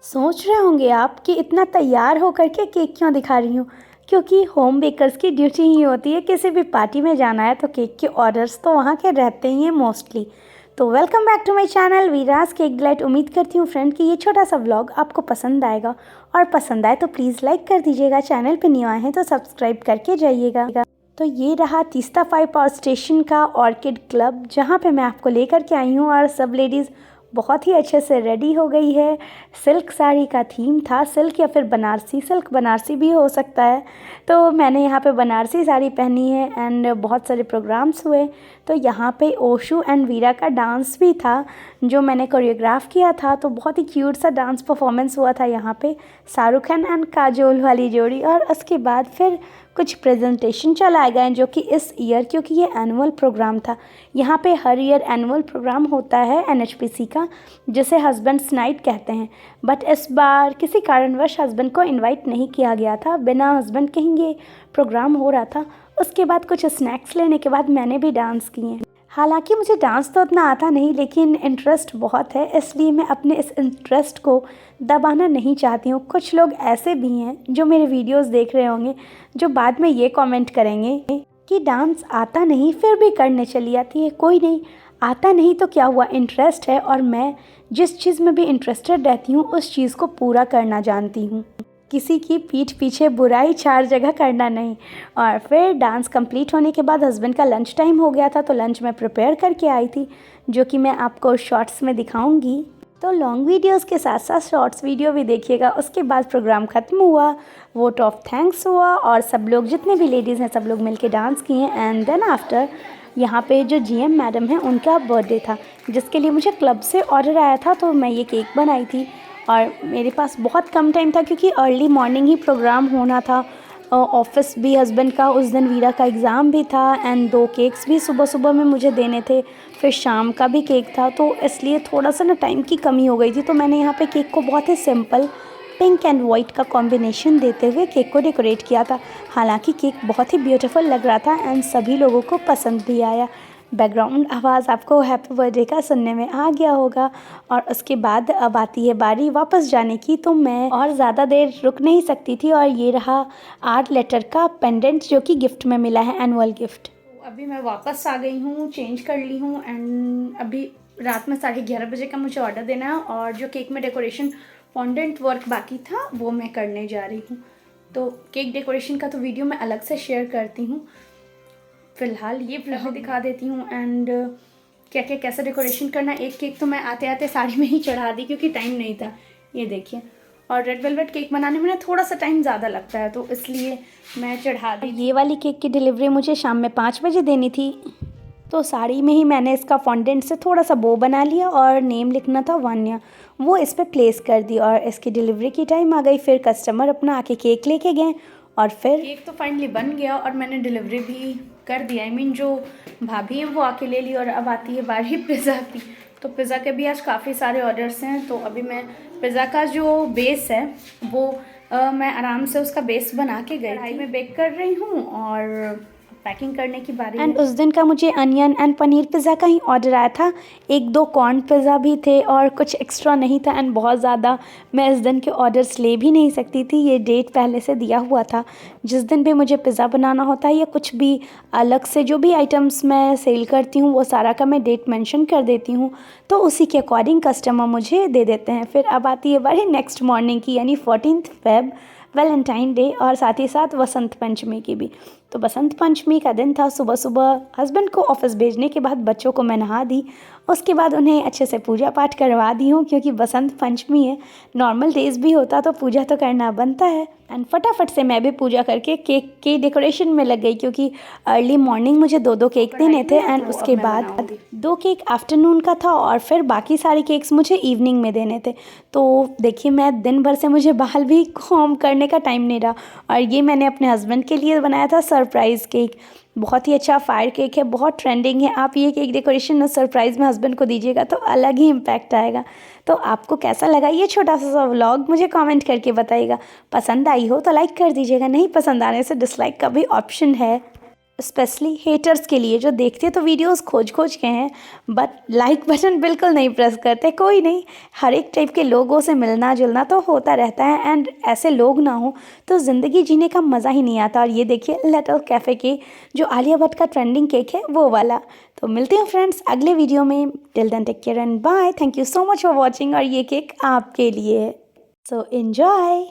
सोच रहे होंगे आप कि इतना तैयार होकर के केक क्यों दिखा रही हूँ। क्योंकि होम बेकर्स की ड्यूटी ही होती है, किसी भी पार्टी में जाना है तो केक के ऑर्डर्स तो वहाँ के रहते ही हैं मोस्टली। तो welcome back to my channel Viraj cake delight. उम्मीद करती हूँ फ्रेंड कि ये छोटा सा व्लॉग आपको पसंद आएगा, और पसंद आए तो प्लीज़ लाइक कर दीजिएगा। चैनल पे न्यू आए हैं तो सब्सक्राइब करके जाइएगा। तो ये रहा तीस्ता 5 पावर स्टेशन का ऑर्किड क्लब, जहाँ पे मैं आपको लेकर के आई हूँ। और सब लेडीज़ बहुत ही अच्छे से रेडी हो गई है। सिल्क साड़ी का थीम था, सिल्क या फिर बनारसी, सिल्क बनारसी भी हो सकता है। तो मैंने यहाँ पे बनारसी साड़ी पहनी है एंड बहुत सारे प्रोग्राम्स हुए। तो यहाँ पे ओशू एंड वीरा का डांस भी था जो मैंने कोरियोग्राफ किया था। तो बहुत ही क्यूट सा डांस परफॉर्मेंस हुआ था यहाँ पे, शाहरुख खान एंड काजोल वाली जोड़ी। और उसके बाद फिर कुछ प्रेजेंटेशन चलाए गए जो कि इस ईयर, क्योंकि ये एनुअल प्रोग्राम था। यहाँ पे हर ईयर एनुअल प्रोग्राम होता है एनएचपीसी का, जिसे हस्बैंड्स नाइट कहते हैं। बट इस बार किसी कारणवश हस्बैंड को इनवाइट नहीं किया गया था, बिना हस्बैंड के ही ये प्रोग्राम हो रहा था। उसके बाद कुछ स्नैक्स लेने के बाद मैंने भी डांस किए। हालांकि मुझे डांस तो उतना आता नहीं, लेकिन इंटरेस्ट बहुत है, इसलिए मैं अपने इस इंटरेस्ट को दबाना नहीं चाहती हूँ। कुछ लोग ऐसे भी हैं जो मेरे वीडियोस देख रहे होंगे, जो बाद में ये कमेंट करेंगे कि डांस आता नहीं फिर भी करने चली आती है। कोई नहीं, आता नहीं तो क्या हुआ, इंटरेस्ट है। और मैं जिस चीज़ में भी इंटरेस्टेड रहती हूँ उस चीज़ को पूरा करना जानती हूँ। किसी की पीठ पीछे बुराई 4 जगह करना नहीं। और फिर डांस कंप्लीट होने के बाद हस्बैंड का लंच टाइम हो गया था, तो लंच मैं प्रिपेयर करके आई थी, जो कि मैं आपको शॉर्ट्स में दिखाऊंगी। तो लॉन्ग वीडियोस के साथ साथ शॉर्ट्स वीडियो भी देखिएगा। उसके बाद प्रोग्राम ख़त्म हुआ, वोट ऑफ थैंक्स हुआ, और सब लोग, जितने भी लेडीज़ हैं, सब लोग मिलके डांस किए। एंड देन आफ्टर यहाँ पे जो जीएम मैडम है उनका बर्थडे था, जिसके लिए मुझे क्लब से ऑर्डर आया था। तो मैं ये केक बनाई थी, और मेरे पास बहुत कम टाइम था क्योंकि अर्ली मॉर्निंग ही प्रोग्राम होना था। ऑफिस भी हस्बैंड का, उस दिन वीरा का एग्ज़ाम भी था, एंड 2 केक्स भी सुबह सुबह में मुझे देने थे, फिर शाम का भी केक था। तो इसलिए थोड़ा सा ना टाइम की कमी हो गई थी। तो मैंने यहाँ पे केक को बहुत ही सिंपल पिंक एंड वाइट का कॉम्बिनेशन देते हुए केक को डेकोरेट किया था। हालांकि केक बहुत ही ब्यूटीफुल लग रहा था एंड सभी लोगों को पसंद भी आया। बैकग्राउंड आवाज़ आपको हैप्पी बर्थडे का सुनने में आ गया होगा। और उसके बाद अब आती है बारी वापस जाने की, तो मैं और ज़्यादा देर रुक नहीं सकती थी। और ये रहा 8 लेटर का पेंडेंट जो कि गिफ्ट में मिला है, एनुअल गिफ्ट। अभी मैं वापस आ गई हूँ, चेंज कर ली हूँ, एंड अभी रात में 11:30 बजे का मुझे ऑर्डर देना है। और जो केक में डेकोरेशन फॉन्डेंट वर्क बाकी था वो मैं करने जा रही हूँ। तो केक डेकोरेशन का तो वीडियो मैं अलग से शेयर करती हूँ। फ़िलहाल ये व्लॉग दिखा देती हूँ एंड क्या क्या कैसे डेकोरेशन करना। एक केक तो मैं आते आते साड़ी में ही चढ़ा दी क्योंकि टाइम नहीं था, ये देखिए। और रेड वेलवेट केक बनाने में ना थोड़ा सा टाइम ज़्यादा लगता है, तो इसलिए मैं चढ़ा दी। ये वाली केक की डिलीवरी मुझे शाम में 5 बजे देनी थी, तो साड़ी में ही मैंने इसका फॉन्डेंट से थोड़ा सा बो बना लिया और नेम लिखना था वान्या, वो इस पर प्लेस कर दी। और इसकी डिलीवरी की टाइम आ गई, फिर कस्टमर अपना आके केक लेके गए, और फिर केक तो फाइनली बन गया और मैंने डिलीवरी भी कर दिया। आई मीन जो भाभी है वो आके ले ली। और अब आती है बारी पिज़्ज़ा की। तो पिज़्ज़ा के भी आज काफ़ी सारे ऑर्डर्स हैं, तो अभी मैं पिज़्ज़ा का जो बेस है वो मैं आराम से उसका बेस बना के कढ़ाई में बेक कर रही हूँ, और पैकिंग करने की बारी। एंड उस दिन का मुझे अनियन एंड पनीर पिज़्ज़ा का ही ऑर्डर आया था। 1-2 कॉर्न पिज़्ज़ा भी थे और कुछ एक्स्ट्रा नहीं था, एंड बहुत ज़्यादा मैं इस दिन के ऑर्डर्स ले भी नहीं सकती थी। ये डेट पहले से दिया हुआ था, जिस दिन भी मुझे पिज़्ज़ा बनाना होता है या कुछ भी अलग से जो भी आइटम्स मैं सेल करती हूँ वो सारा का मैं डेट मेंशन कर देती हूँ, तो उसी के अकॉर्डिंग कस्टमर मुझे दे देते हैं। फिर अब आती है बारी नेक्स्ट मॉर्निंग की, यानी 14 फेब, वैलेंटाइन डे, और साथ ही साथ वसंत पंचमी की भी। तो बसंत पंचमी का दिन था। सुबह सुबह हस्बैंड को ऑफिस भेजने के बाद बच्चों को मैं नहा दी, उसके बाद उन्हें अच्छे से पूजा पाठ करवा दी हूँ, क्योंकि बसंत पंचमी है। नॉर्मल डेज भी होता तो पूजा तो करना बनता है। एंड फटाफट से मैं भी पूजा करके केक के डेकोरेशन में लग गई, क्योंकि अर्ली मॉर्निंग मुझे 2-2 केक देने थे, एंड उसके बाद 2 केक आफ्टरनून का था, और फिर बाकी सारे केक्स मुझे इवनिंग में देने थे। तो देखिए, मैं दिन भर से मुझे बाल भी कॉम्ब करने का टाइम नहीं रहा। और ये मैंने अपने हस्बैंड के लिए बनाया था सरप्राइज़ केक। बहुत ही अच्छा फायर केक है, बहुत ट्रेंडिंग है। आप ये केक डेकोरेशन ना सरप्राइज़ में हस्बैंड को दीजिएगा तो अलग ही इम्पैक्ट आएगा। तो आपको कैसा लगा ये छोटा सा व्लॉग, मुझे कमेंट करके बताइएगा। पसंद आई हो तो लाइक कर दीजिएगा, नहीं पसंद आने से डिसलाइक का भी ऑप्शन है। स्पेशली हेटर्स के लिए जो देखते तो वीडियोस खोज खोज के हैं बट लाइक बटन बिल्कुल नहीं प्रेस करते। कोई नहीं, हर एक टाइप के लोगों से मिलना जुलना तो होता रहता है एंड ऐसे लोग ना हो तो ज़िंदगी जीने का मज़ा ही नहीं आता। और ये देखिए लिटिल कैफ़े के जो आलिया भट्ट का ट्रेंडिंग केक है वो वाला। तो मिलते हैं फ्रेंड्स अगले वीडियो में। Till then take care and bye. Thank you so much for watching. और ये केक आपके लिए है, सो एन्जॉय।